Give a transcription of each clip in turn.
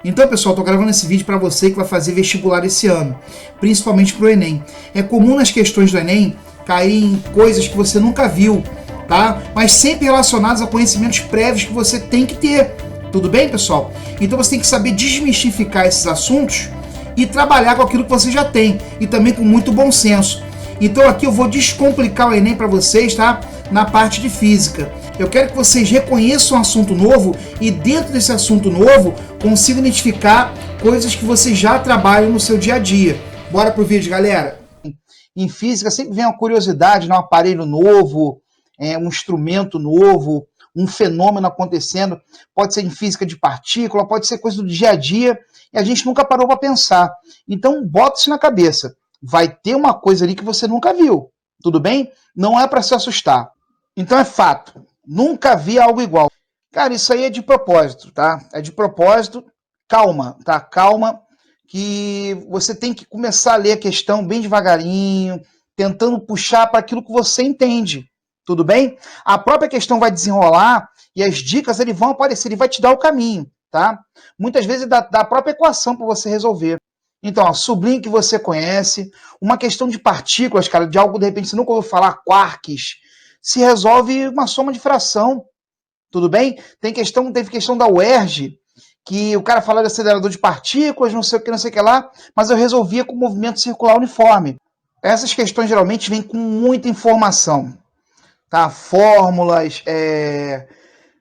Então, pessoal, estou gravando esse vídeo para você que vai fazer vestibular esse ano, principalmente para o Enem. É comum nas questões do Enem cair em coisas que você nunca viu, tá? Mas sempre relacionadas a conhecimentos prévios que você tem que ter. Tudo bem, pessoal? Então você tem que saber desmistificar esses assuntos e trabalhar com aquilo que você já tem e também com muito bom senso. Então aqui eu vou descomplicar o Enem para vocês, tá? Na parte de física. Eu quero que vocês reconheçam um assunto novo e dentro desse assunto novo consigam identificar coisas que vocês já trabalham no seu dia a dia. Bora pro vídeo, galera! Em física sempre vem uma curiosidade, né? Um aparelho novo, um instrumento novo, um fenômeno acontecendo. Pode ser em física de partícula, pode ser coisa do dia a dia e a gente nunca parou para pensar. Então bota isso na cabeça. Vai ter uma coisa ali que você nunca viu, tudo bem? Não é para se assustar. Então é fato, nunca vi algo igual. Cara, isso aí é de propósito, tá? É de propósito, calma, tá? Calma, que você tem que começar a ler a questão bem devagarinho, tentando puxar para aquilo que você entende, tudo bem? A própria questão vai desenrolar e as dicas ele vão aparecer, ele vai te dar o caminho, tá? Muitas vezes dá a própria equação para você resolver. Então, ó, sublinhe que você conhece. Uma questão de partículas, cara, de algo de repente você nunca ouviu falar, quarks, se resolve uma soma de fração, tudo bem? Teve questão da UERJ, que o cara falava de acelerador de partículas, não sei o que lá, mas eu resolvia com movimento circular uniforme. Essas questões geralmente vêm com muita informação, tá? Fórmulas,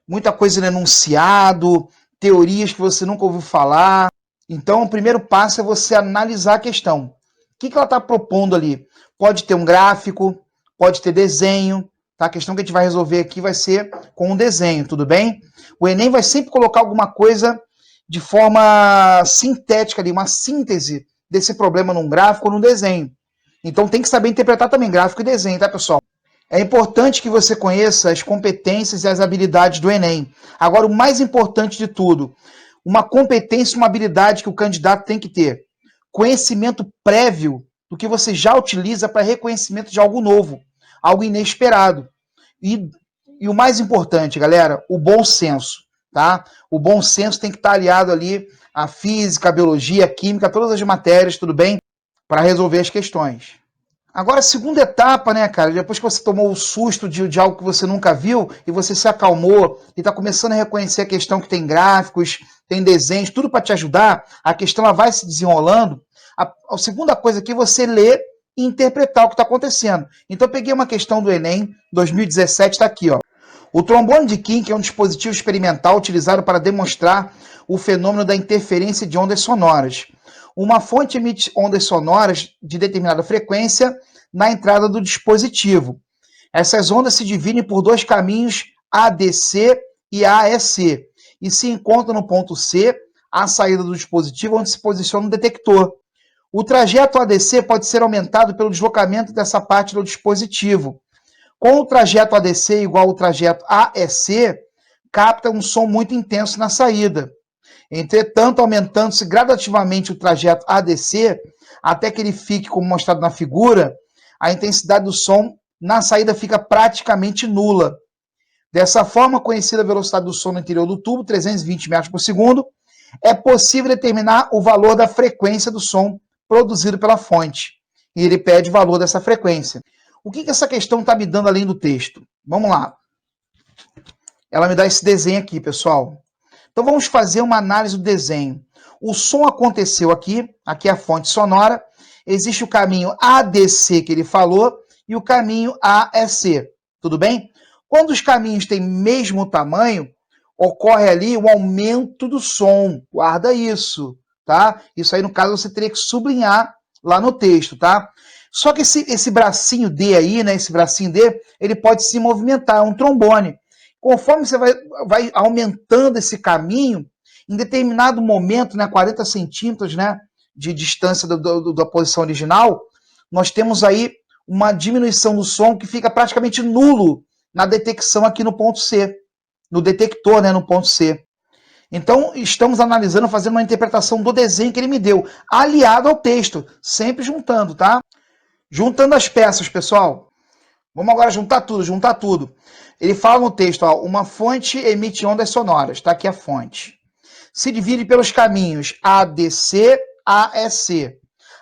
muita coisa no enunciado, teorias que você nunca ouviu falar. Então, o primeiro passo é você analisar a questão. O que ela está propondo ali? Pode ter um gráfico, pode ter desenho, tá? A questão que a gente vai resolver aqui vai ser com um desenho, tudo bem? O Enem vai sempre colocar alguma coisa de forma sintética ali, uma síntese desse problema num gráfico ou num desenho. Então tem que saber interpretar também gráfico e desenho, tá, pessoal? É importante que você conheça as competências e as habilidades do Enem. Agora, o mais importante de tudo, uma competência e uma habilidade que o candidato tem que ter. Conhecimento prévio do que você já utiliza para reconhecimento de algo novo, algo inesperado. E o mais importante, galera, o bom senso, tá? O bom senso tem que estar aliado ali à física, à biologia, à química, todas as matérias, tudo bem? Para resolver as questões. Agora, a segunda etapa, né, cara? Depois que você tomou o susto de algo que você nunca viu e você se acalmou e está começando a reconhecer a questão que tem gráficos, tem desenhos, tudo para te ajudar, a questão ela vai se desenrolando. A segunda coisa aqui é você ler e interpretar o que está acontecendo. Então, eu peguei uma questão do Enem 2017, está aqui, ó. O trombone de King é um dispositivo experimental utilizado para demonstrar o fenômeno da interferência de ondas sonoras. Uma fonte emite ondas sonoras de determinada frequência na entrada do dispositivo. Essas ondas se dividem por dois caminhos ADC e AEC e se encontram no ponto C, a saída do dispositivo, onde se posiciona o detector. O trajeto ADC pode ser aumentado pelo deslocamento dessa parte do dispositivo. Com o trajeto ADC igual ao trajeto AEC, capta um som muito intenso na saída. Entretanto, aumentando-se gradativamente o trajeto ADC, até que ele fique, como mostrado na figura, a intensidade do som na saída fica praticamente nula. Dessa forma, conhecida a velocidade do som no interior do tubo, 320 metros por segundo, é possível determinar o valor da frequência do som produzido pela fonte. E ele pede o valor dessa frequência. O que essa questão está me dando além do texto? Vamos lá. Ela me dá esse desenho aqui, pessoal. Então vamos fazer uma análise do desenho. O som aconteceu aqui é a fonte sonora, existe o caminho ADC que ele falou e o caminho AEC, tudo bem? Quando os caminhos têm mesmo tamanho, ocorre ali um aumento do som, guarda isso, tá? Isso aí no caso você teria que sublinhar lá no texto, tá? Só que esse bracinho D aí, né, esse bracinho D, ele pode se movimentar, é um trombone. Conforme você vai aumentando esse caminho, em determinado momento, né, 40 centímetros, né, de distância da posição original, nós temos aí uma diminuição do som que fica praticamente nulo na detecção aqui no ponto C, no detector, né, no ponto C. Então, estamos analisando, fazendo uma interpretação do desenho que ele me deu, aliado ao texto, sempre juntando, tá? Juntando as peças, pessoal. Vamos agora juntar tudo. Ele fala no texto, ó, uma fonte emite ondas sonoras. Está aqui a fonte. se divide pelos caminhos ADC, AEC.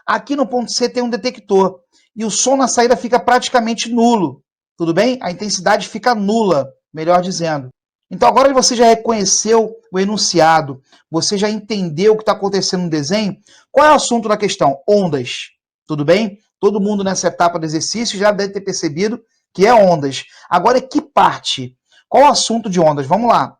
Aqui no ponto C tem um detector e o som na saída fica praticamente nulo, tudo bem? A intensidade fica nula, melhor dizendo. Então agora que você já reconheceu o enunciado, você já entendeu o que está acontecendo no desenho, qual é o assunto da questão? Ondas, tudo bem? Todo mundo nessa etapa do exercício já deve ter percebido que é ondas. Agora, que parte? Qual o assunto de ondas? Vamos lá.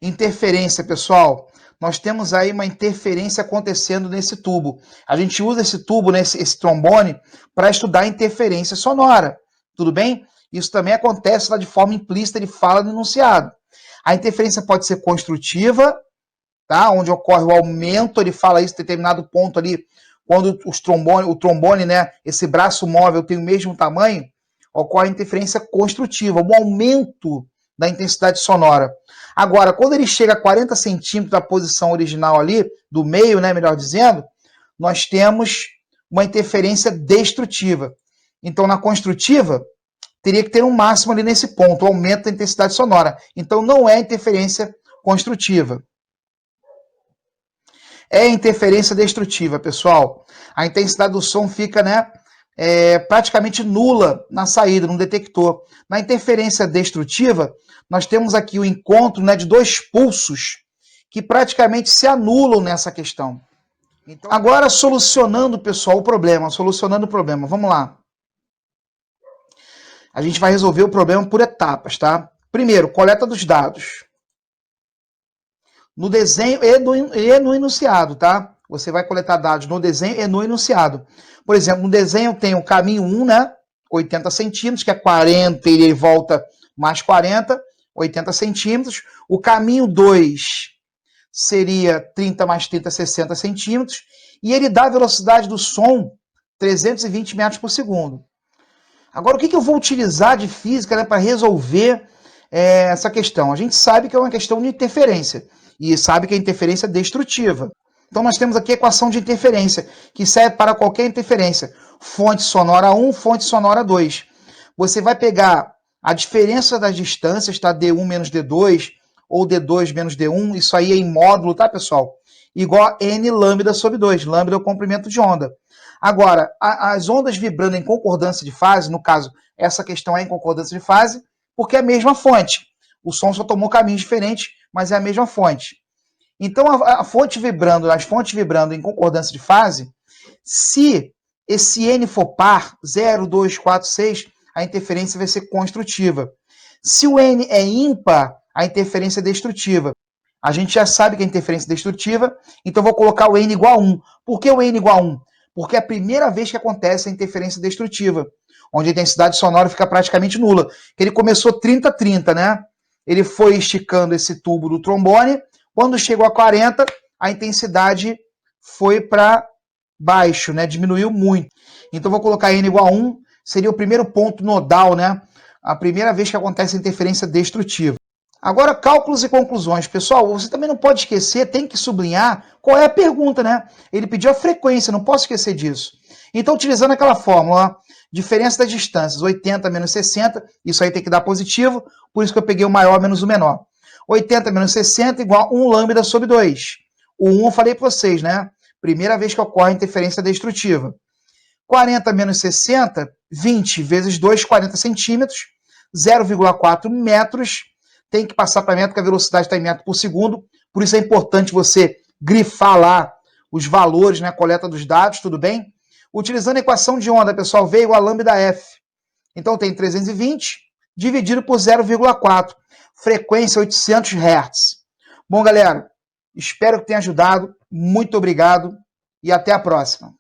Interferência, pessoal. Nós temos aí uma interferência acontecendo nesse tubo. A gente usa esse tubo, né, esse trombone, para estudar interferência sonora. Tudo bem? Isso também acontece lá de forma implícita, ele fala no enunciado. A interferência pode ser construtiva, tá? Onde ocorre o aumento, ele fala isso em determinado ponto ali, quando o trombone, né, esse braço móvel tem o mesmo tamanho, ocorre a interferência construtiva, um aumento da intensidade sonora. Agora, quando ele chega a 40 centímetros da posição original ali, do meio, né, melhor dizendo, nós temos uma interferência destrutiva. Então, na construtiva, teria que ter um máximo ali nesse ponto, o aumento da intensidade sonora. Então, não é interferência construtiva. É interferência destrutiva, pessoal. A intensidade do som fica, né, praticamente nula na saída, no detector. Na interferência destrutiva, nós temos aqui o encontro, né, de dois pulsos que praticamente se anulam nessa questão. Então, agora, solucionando, pessoal, o problema. Vamos lá. A gente vai resolver o problema por etapas, tá? Primeiro, coleta dos dados. No desenho e no enunciado, tá? Você vai coletar dados no desenho e no enunciado. Por exemplo, no desenho tem o caminho 1, né? 80 centímetros, que é 40, e ele volta mais 40, 80 centímetros. O caminho 2 seria 30 mais 30, 60 centímetros. E ele dá a velocidade do som 320 metros por segundo. Agora, o que eu vou utilizar de física, né, para resolver essa questão? A gente sabe que é uma questão de interferência. E sabe que a interferência é destrutiva. Então nós temos aqui a equação de interferência, que serve para qualquer interferência. Fonte sonora 1, fonte sonora 2. Você vai pegar a diferença das distâncias, tá? D1 menos D2, ou D2 menos D1, isso aí é em módulo, tá, pessoal? Igual a N lambda sobre 2. Lambda é o comprimento de onda. Agora, as ondas vibrando em concordância de fase, no caso, essa questão é em concordância de fase, porque é a mesma fonte. O som só tomou caminhos diferentes, mas é a mesma fonte. Então, as fontes vibrando em concordância de fase, se esse N for par, 0, 2, 4, 6, a interferência vai ser construtiva. Se o N é ímpar, a interferência é destrutiva. A gente já sabe que a interferência é destrutiva, então vou colocar o N igual a 1. Por que o N igual a 1? Porque é a primeira vez que acontece a interferência destrutiva, onde a intensidade sonora fica praticamente nula. Ele começou 30-30, né? Ele foi esticando esse tubo do trombone. Quando chegou a 40, a intensidade foi para baixo, né? Diminuiu muito. Então, vou colocar N igual a 1. Seria o primeiro ponto nodal, né? A primeira vez que acontece a interferência destrutiva. Agora, cálculos e conclusões. Pessoal, você também não pode esquecer, tem que sublinhar qual é a pergunta, né? Ele pediu a frequência, não posso esquecer disso. Então, utilizando aquela fórmula, diferença das distâncias, 80 menos 60, isso aí tem que dar positivo, por isso que eu peguei o maior menos o menor. 80 menos 60 igual a 1 lambda sobre 2. O 1 eu falei para vocês, né? Primeira vez que ocorre interferência destrutiva. 40 menos 60, 20 vezes 2, 40 centímetros, 0,4 metros. Tem que passar para metro, porque a velocidade está em metro por segundo. Por isso é importante você grifar lá os valores, né? Coleta dos dados, tudo bem? Utilizando a equação de onda, pessoal, V igual a lambda F. Então tem 320 dividido por 0,4. Frequência 800 Hz. Bom, galera, espero que tenha ajudado. Muito obrigado e até a próxima.